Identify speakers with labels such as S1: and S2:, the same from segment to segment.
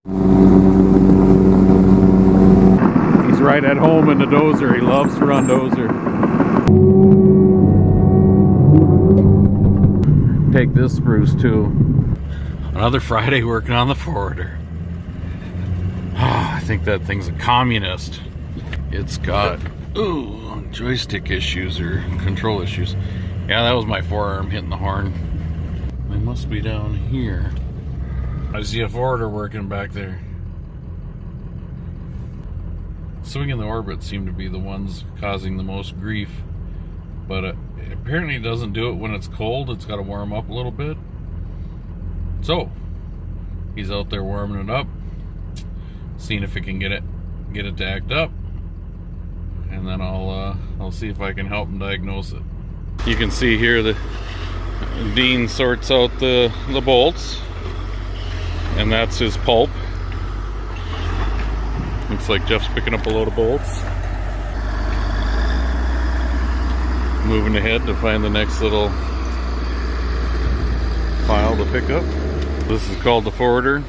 S1: He's right at home in the dozer. He loves to run dozer. Take this spruce too. Another Friday working on the forwarder. I think that thing's a communist. It's got joystick issues or control issues. Yeah, that was my forearm hitting the horn. They must be down here. I see a forwarder working back there. Swing and the orbit seem to be the ones causing the most grief, but it apparently doesn't do it when it's cold. It's got to warm up a little bit. So he's out there warming it up, seeing if he can get it to act up, and then I'll see if I can help him diagnose it. You can see here that Dean sorts out the bolts, and that's his pulp. Looks like Jeff's picking up a load of bolts. Moving ahead to find the next little pile to pick up. This is called the forwarder.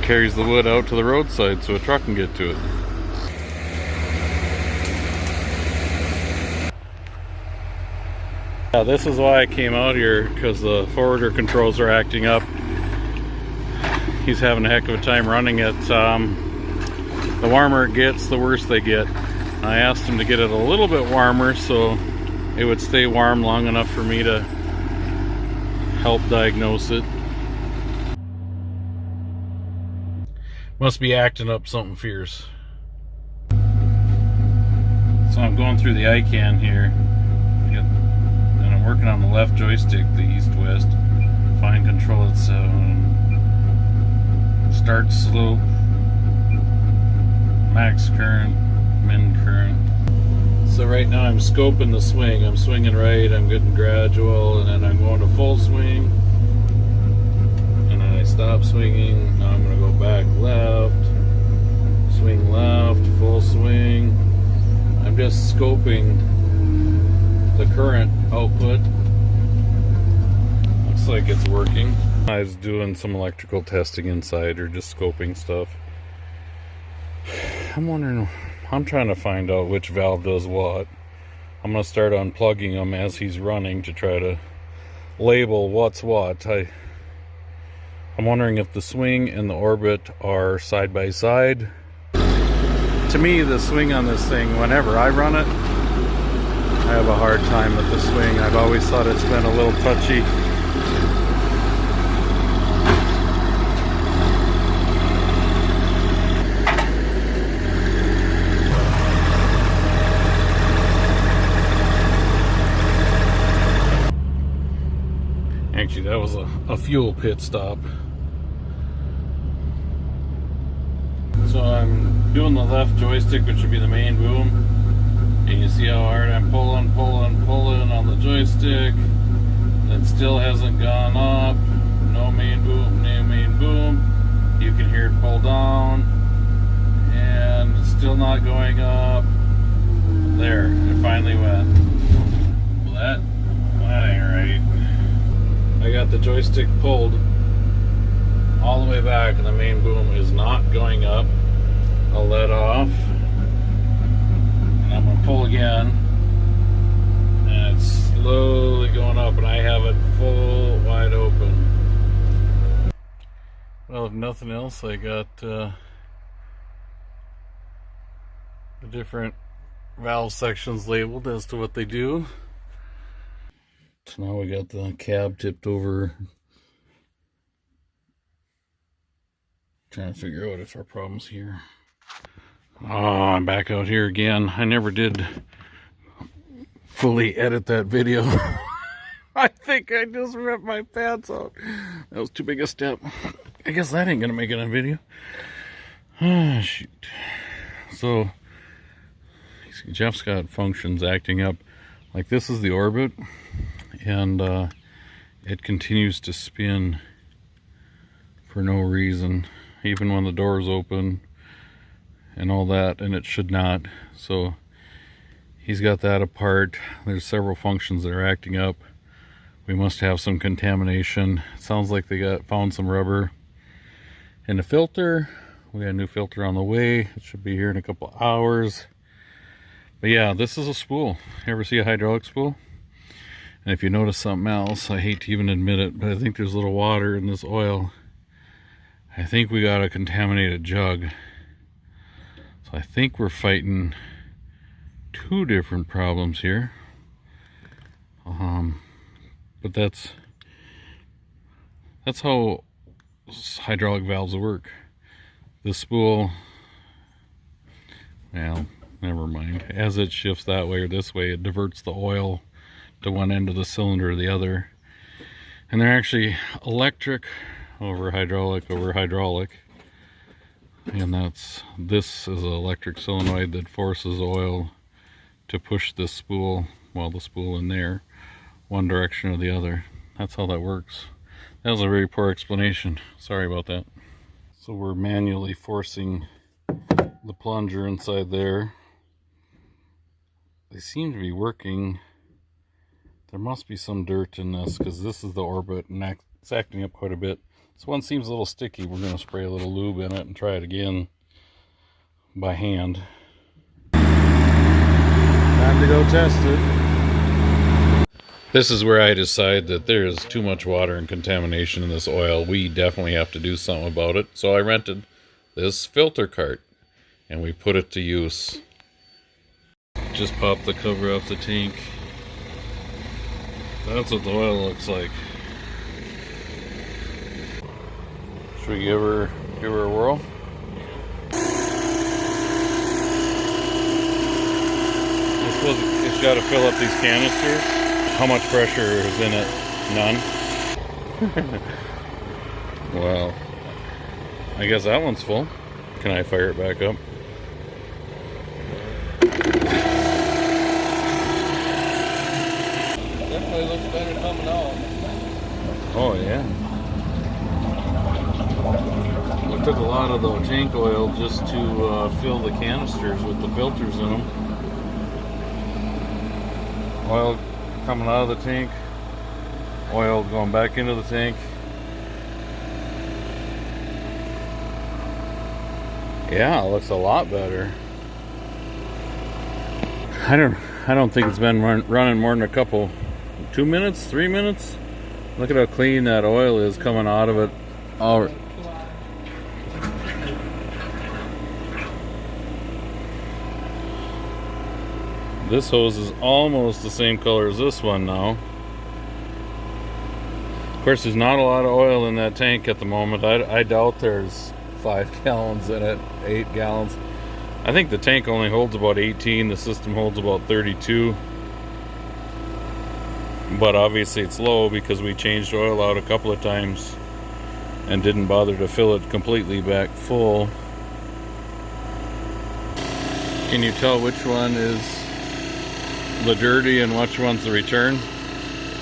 S1: Carries the wood out to the roadside so a truck can get to it. Yeah, this is why I came out here, because the forwarder controls are acting up. He's having a heck of a time running it. The warmer it gets, the worse they get. I asked him to get it a little bit warmer so it would stay warm long enough for me to help diagnose it. Must be acting up something fierce. So I'm going through the ICANN here, and I'm working on the left joystick, the east-west. Fine control at 7. Start slope. Max current, min current. So right now I'm scoping the swing. I'm swinging right, I'm getting gradual, and then I'm going to full swing. And then I stop swinging. Now I'm going to go back left, swing left, full swing. I'm just scoping the current output. Looks like it's working. I was doing some electrical testing inside, or just scoping stuff. I'm trying to find out which valve does what. I'm going to start unplugging them as he's running to try to label what's what. I'm wondering if the swing and the orbit are side by side. To me, the swing on this thing, whenever I run it, I have a hard time with the swing. I've always thought it's been a little touchy. Actually, that was a fuel pit stop. So I'm doing the left joystick, which would be the main boom. And you see how hard I'm pulling on the joystick. It still hasn't gone up. No main boom, no main boom. You can hear it pull down. And it's still not going up. There, it finally went. Well, that ain't right. I got the joystick pulled all the way back and the main boom is not going up. I'll let off and I'm going to pull again, and it's slowly going up, and I have it full wide open. Well, if nothing else, I got the different valve sections labeled as to what they do. So now we got the cab tipped over. Trying to figure out if our problem's here. Oh, I'm back out here again. I never did fully edit that video. I think I just ripped my pants out. That was too big a step. I guess that ain't gonna make it on video. Ah, shoot. So, Jeff's got functions acting up. Like, this is the orbit. And it continues to spin for no reason, even when the door is open and all that, and it should not. So he's got that apart. There's several functions that are acting up. We must have some contamination. It sounds like they found some rubber And the filter, we got a new filter on the way. It should be here in a couple hours. But yeah, this is a spool. You ever see a hydraulic spool? And if you notice something else, I hate to even admit it, but I think there's a little water in this oil. I think we got a contaminated jug. So I think we're fighting two different problems here. But that's how hydraulic valves work. The spool, well, never mind. As it shifts that way or this way, it diverts the oil to one end of the cylinder or the other. And they're actually electric over hydraulic over hydraulic. And this is an electric solenoid that forces oil to push this spool, well, the spool in there, one direction or the other. That's how that works. That was a very poor explanation. Sorry about that. So we're manually forcing the plunger inside there. They seem to be working. There must be some dirt in this because this is the orbit and it's acting up quite a bit. This one seems a little sticky. We're going to spray a little lube in it and try it again by hand. Time to go test it. This is where I decide that there's too much water and contamination in this oil. We definitely have to do something about it. So I rented this filter cart and we put it to use. Just pop the cover off the tank. That's what the oil looks like. Should we give her a whirl? I suppose it's got to fill up these canisters. How much pressure is in it? None. Well, I guess that one's full. Can I fire it back up?
S2: Definitely looks better coming out.
S1: Oh yeah. We took a lot of the tank oil just to fill the canisters with the filters in them. Oil coming out of the tank, oil going back into the tank. Yeah, it looks a lot better. I don't think it's been running more than a couple, 2 minutes, 3 minutes. Look at how clean that oil is coming out of it. All this hose is almost the same color as this one now. Of course, there's not a lot of oil in that tank at the moment. I doubt there's 5 gallons in it, 8 gallons. I think the tank only holds about 18. The system holds about 32. But obviously it's low because we changed oil out a couple of times and didn't bother to fill it completely back full. Can you tell which one is the dirty and which one's the return?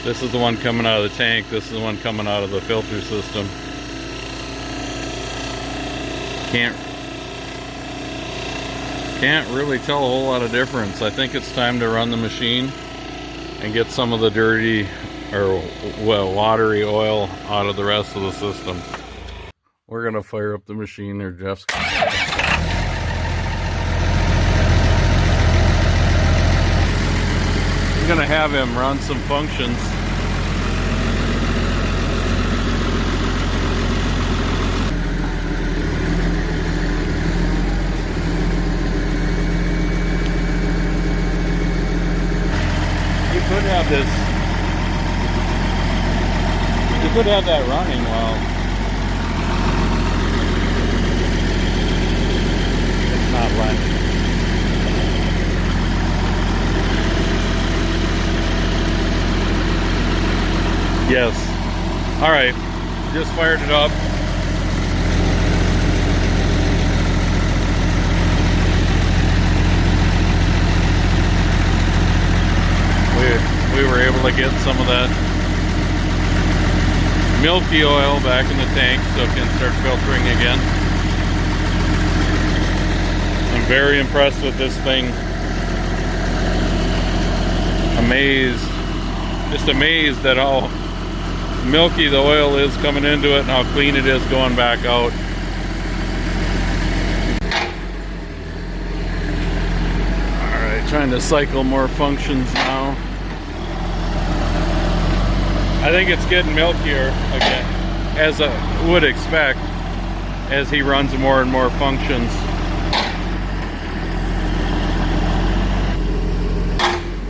S1: This is the one coming out of the tank. This is the one coming out of the filter system. Can't really tell a whole lot of difference. I think it's time to run the machine and get some of the dirty or watery oil out of the rest of the system. We're gonna fire up the machine there, Jeff's. I'm gonna have him run some functions. You could have this. You could have that running while it's not running. Yes. All right. Just fired it up. We were able to get some of that milky oil back in the tank so it can start filtering again. I'm very impressed with this thing. Just amazed at how milky the oil is coming into it and how clean it is going back out. Trying to cycle more functions now. I think it's getting milkier again, as I would expect, as he runs more and more functions.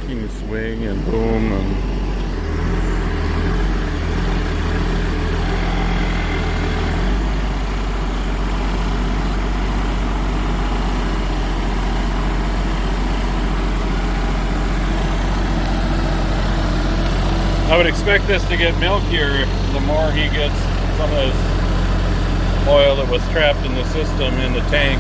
S1: King swing and boom and I would expect this to get milkier the more he gets some of this oil that was trapped in the system in the tank.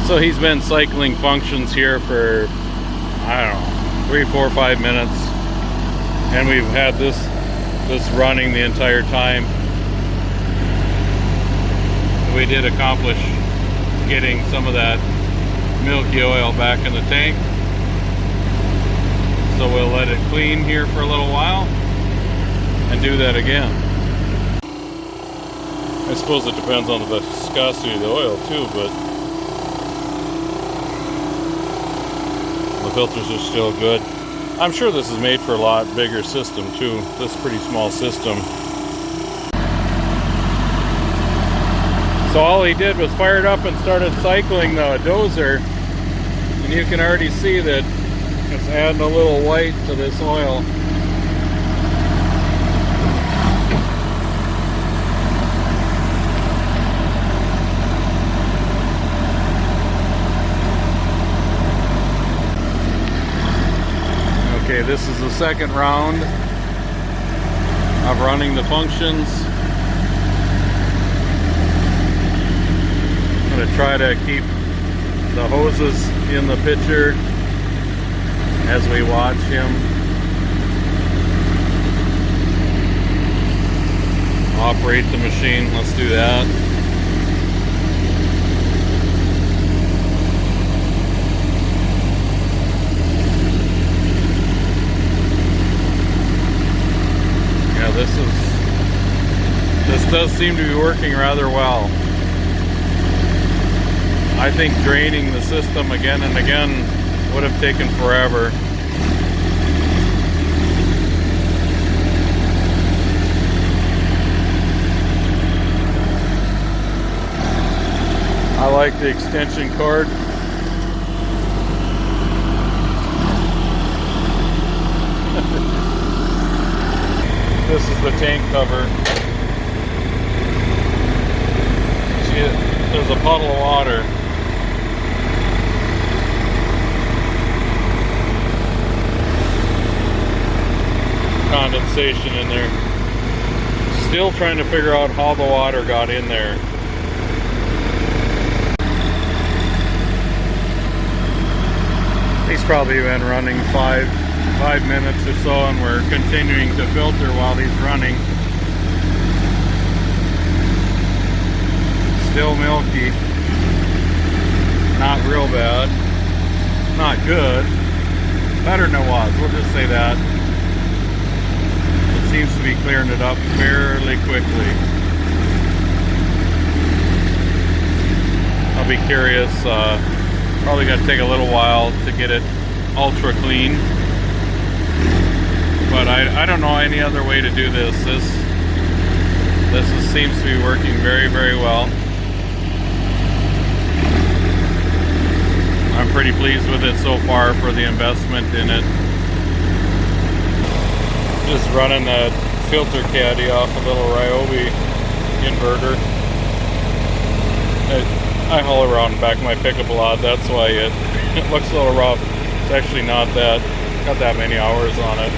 S1: So he's been cycling functions here for, I don't know, 3, 4, 5 minutes. And we've had this running the entire time. We did accomplish getting some of that milky oil back in the tank, so we'll let it clean here for a little while and do that again. I suppose it depends on the viscosity of the oil too, but the filters are still good. I'm sure this is made for a lot bigger system too. This is a pretty small system. So all he did was fire it up and started cycling the dozer. And you can already see that it's adding a little white to this oil. Okay, this is the second round of running the functions. I'm going to try to keep the hoses in the picture as we watch him operate the machine. Let's do that. Yeah, this does seem to be working rather well. I think draining the system again and again would have taken forever. I like the extension cord. This is the tank cover. See, there's a puddle of water. Condensation in there. Still trying to figure out how the water got in there. He's probably been running five minutes or so, and we're continuing to filter while he's running. Still milky. Not real bad. Not good. Better than it was, we'll just say that. Seems to be clearing it up fairly quickly. I'll be curious. Probably going to take a little while to get it ultra clean. But I don't know any other way to do this. This seems to be working very, very well. I'm pretty pleased with it so far for the investment in it. Just running that filter caddy off a little Ryobi inverter. I haul around and back my pickup a lot, that's why it looks a little rough. It's actually not that, got that many hours on it.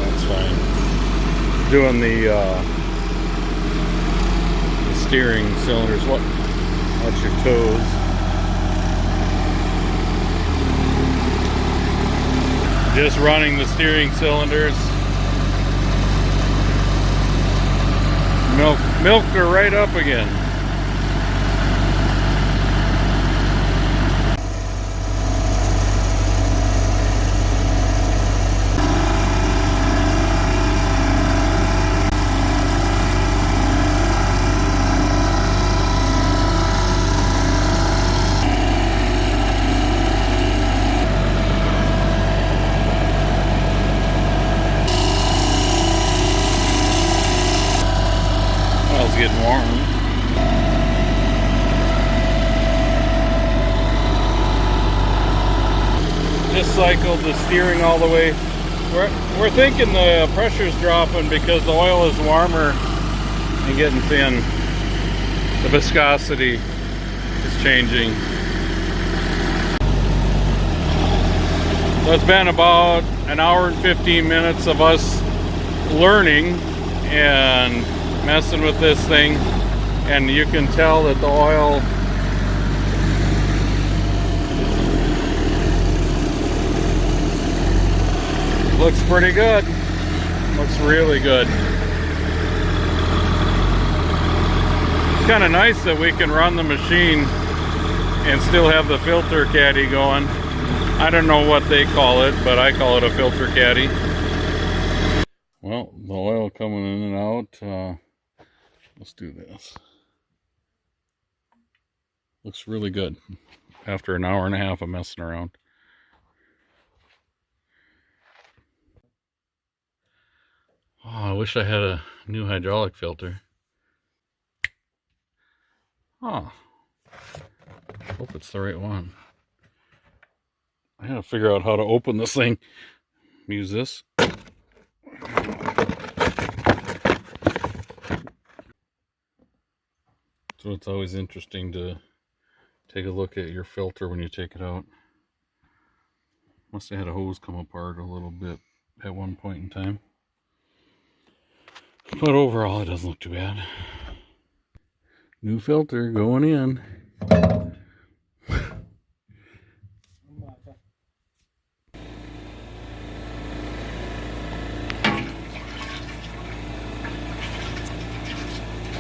S1: That's fine. Doing the steering cylinders. Watch your toes. Just running the steering cylinders. Milked her right up again. getting warm. Just cycled the steering all the way. We're thinking the pressure's dropping because the oil is warmer and getting thin. The viscosity is changing. So it's been about an hour and 15 minutes of us learning and messing with this thing, and you can tell that the oil looks pretty good. Looks really good. It's kind of nice that we can run the machine and still have the filter caddy going. I don't know what they call it, but I call it a filter caddy. Well, the oil coming in and out. Let's do this. Looks really good after an hour and a half of messing around. Oh, I wish I had a new hydraulic filter. Oh, hope it's the right one. I gotta figure out how to open this thing. Use this. So it's always interesting to take a look at your filter when you take it out. Must have had a hose come apart a little bit at one point in time. But overall, it doesn't look too bad. New filter going in.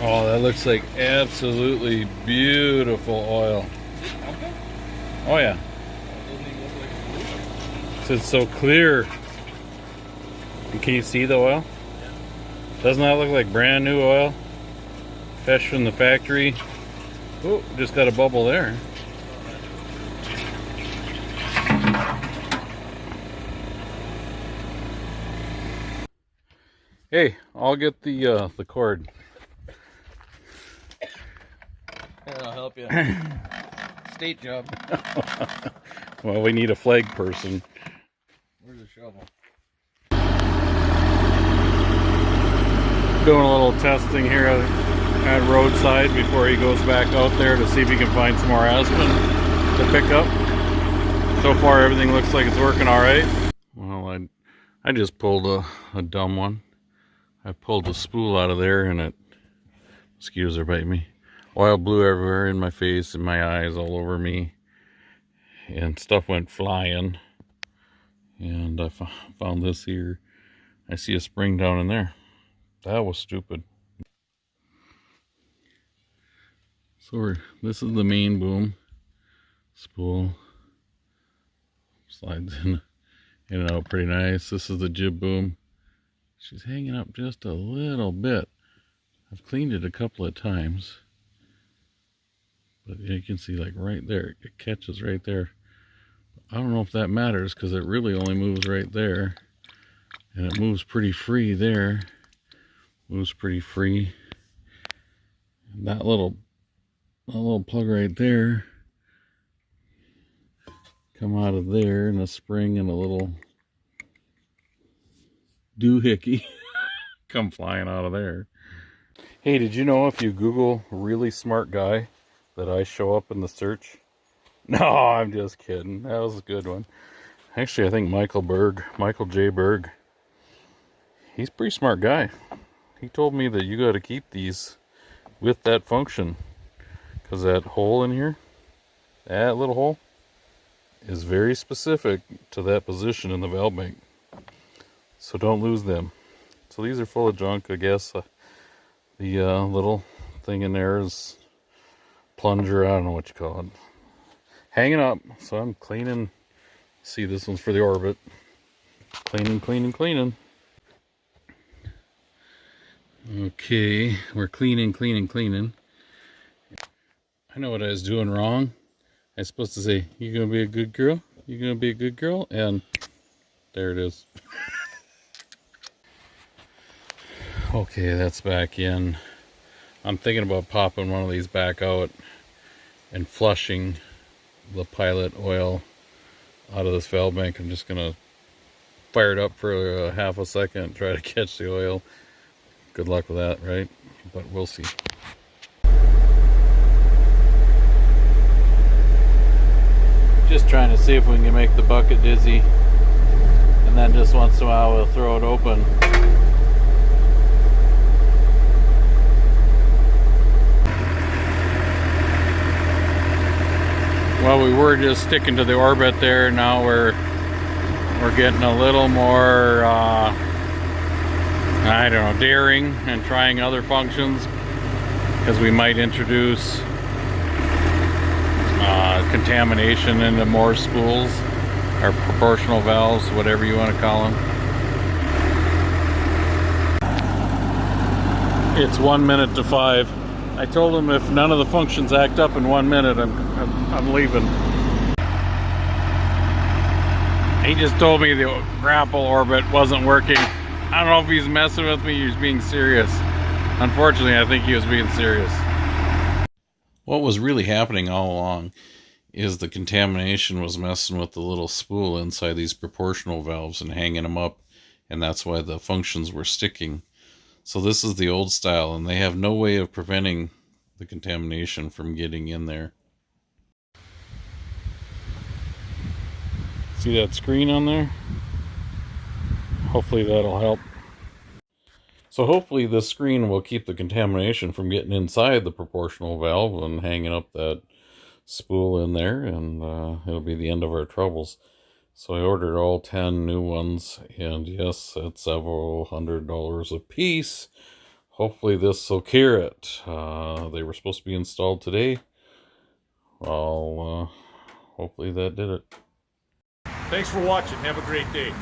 S1: Oh, that looks like absolutely beautiful oil. Oh yeah. It's so clear. And can you see the oil? Doesn't that look like brand new oil? Fresh from the factory. Oh, just got a bubble there. Hey, I'll get the cord.
S2: Here, I'll help you. State job.
S1: Well, we need a flag person.
S2: Where's the shovel?
S1: Doing a little testing here at roadside before he goes back out there to see if he can find some more aspen to pick up. So far everything looks like it's working all right. Well, I just pulled a dumb one. I pulled the spool out of there and it, excuse her, bite me. Oil blew everywhere in my face and my eyes, all over me, and stuff went flying. And I found this here. I see a spring down in there. That was stupid. So this is the main boom. Spool slides in and out pretty nice. This is the jib boom. She's hanging up just a little bit. I've cleaned it a couple of times. But you can see, like right there, it catches right there. I don't know if that matters because it really only moves right there. And it moves pretty free there. Moves pretty free. And that little plug right there come out of there, and a spring and a little doohickey come flying out of there. Hey, did you know if you Google really smart guy that I show up in the search? No, I'm just kidding. That was a good one. Actually, I think Michael J. Berg, he's a pretty smart guy. He told me that you got to keep these with that function, because that hole in here, that little hole, is very specific to that position in the valve bank. So don't lose them. So these are full of junk, I guess. The little thing in there is plunger, I don't know what you call it. Hanging up, so I'm cleaning. See, this one's for the orbit. Cleaning. Okay, we're cleaning. I know what I was doing wrong. I was supposed to say, "You gonna be a good girl? You gonna be a good girl?" And there it is. Okay, that's back in. I'm thinking about popping one of these back out and flushing the pilot oil out of this valve bank. I'm just gonna fire it up for a half a second, try to catch the oil. Good luck with that, right? But we'll see. Just trying to see if we can make the bucket dizzy, and then just once in a while we'll throw it open. Well, we were just sticking to the orbit there. Now we're getting a little more I don't know, daring and trying other functions, because we might introduce contamination into more spools or proportional valves, whatever you want to call them. It's 1 minute to 5. I told him if none of the functions act up in 1 minute, I'm leaving. He just told me the grapple orbit wasn't working. I don't know if he's messing with me or he's being serious. Unfortunately, I think he was being serious. What was really happening all along is the contamination was messing with the little spool inside these proportional valves and hanging them up, and that's why the functions were sticking. So this is the old style, and they have no way of preventing the contamination from getting in there. See that screen on there? Hopefully that'll help. So hopefully this screen will keep the contamination from getting inside the proportional valve and hanging up that spool in there, and it'll be the end of our troubles. So I ordered all 10 new ones, and yes, it's several $100s a piece. Hopefully this will cure it. They were supposed to be installed today. Well, hopefully that did it.
S3: Thanks for watching. Have a great day.